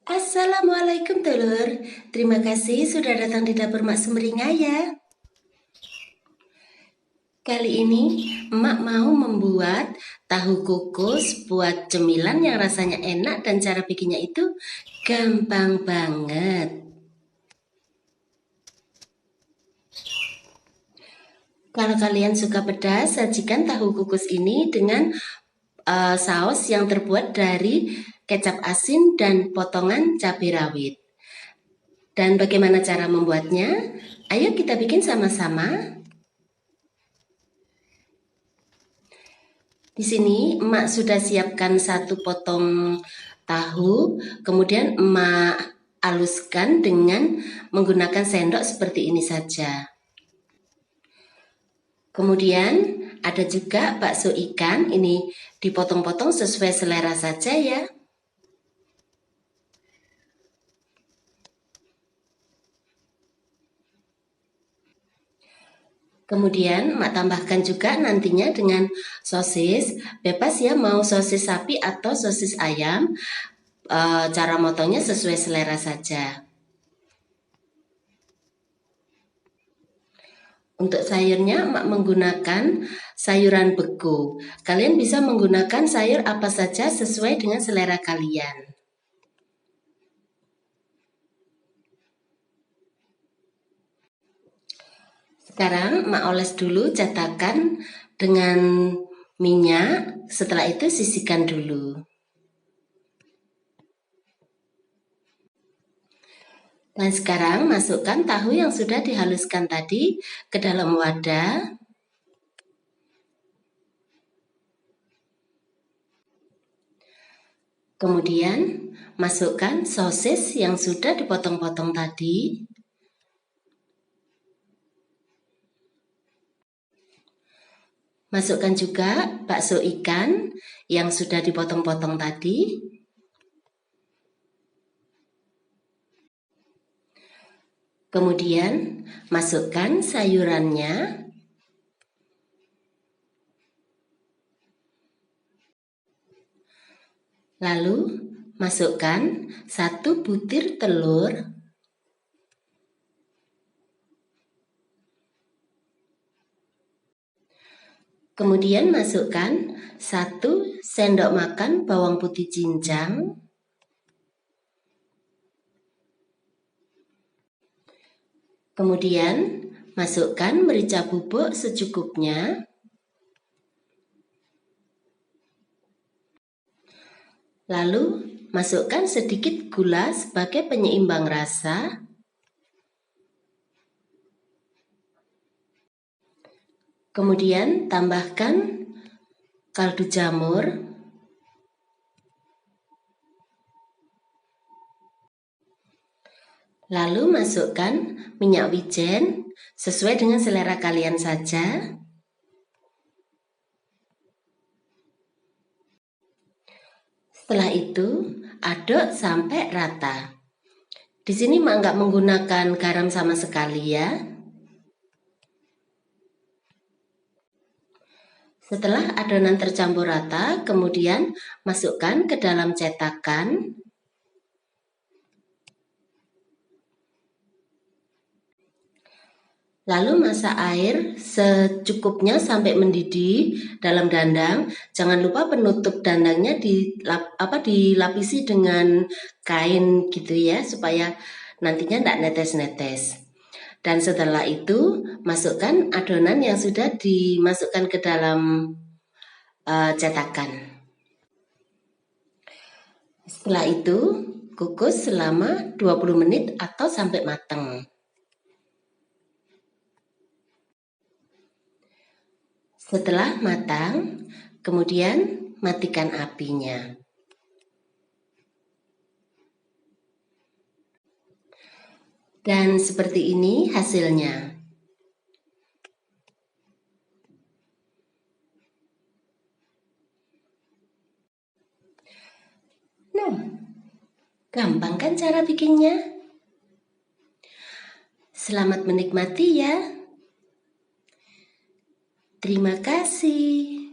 Assalamualaikum telur, terima kasih sudah datang di dapur Mak Sumringah ya. Kali ini Emak mau membuat tahu kukus buat cemilan yang rasanya enak dan cara bikinnya itu gampang banget. Kalau kalian suka pedas, sajikan tahu kukus ini dengan saus yang terbuat dari kecap asin dan potongan cabai rawit. Dan bagaimana cara membuatnya? Ayo kita bikin sama-sama. Di sini emak sudah siapkan satu potong tahu, kemudian emak haluskan dengan menggunakan sendok seperti ini saja. Kemudian ada juga bakso ikan, ini dipotong-potong sesuai selera saja ya. Kemudian emak tambahkan juga nantinya dengan sosis, bebas ya mau sosis sapi atau sosis ayam, cara motongnya sesuai selera saja. Untuk sayurnya emak menggunakan sayuran beku. Kalian bisa menggunakan sayur apa saja sesuai dengan selera kalian. Sekarang emak oles dulu cetakan dengan minyak, setelah itu sisihkan dulu. Dan sekarang masukkan tahu yang sudah dihaluskan tadi ke dalam wadah. Kemudian masukkan sosis yang sudah dipotong-potong tadi. Masukkan juga bakso ikan yang sudah dipotong-potong tadi. Kemudian masukkan sayurannya. Lalu masukkan 1 butir telur. Kemudian masukkan 1 sendok makan bawang putih cincang. Kemudian masukkan merica bubuk secukupnya. Lalu masukkan sedikit gula sebagai penyeimbang rasa. Kemudian tambahkan kaldu jamur. Lalu masukkan minyak wijen sesuai dengan selera kalian saja. Setelah itu aduk sampai rata. Di sini Mak nggak menggunakan garam sama sekali ya. Setelah adonan tercampur rata, kemudian masukkan ke dalam cetakan. Lalu masak air secukupnya sampai mendidih dalam dandang. Jangan lupa penutup dandangnya dilapisi dengan kain gitu ya, supaya nantinya tidak netes-netes. Dan setelah itu masukkan adonan yang sudah dimasukkan ke dalam cetakan. Setelah itu kukus selama 20 menit atau sampai matang. Setelah matang, kemudian matikan apinya. Dan seperti ini hasilnya. Nah, gampang kan cara bikinnya? Selamat menikmati ya. Terima kasih.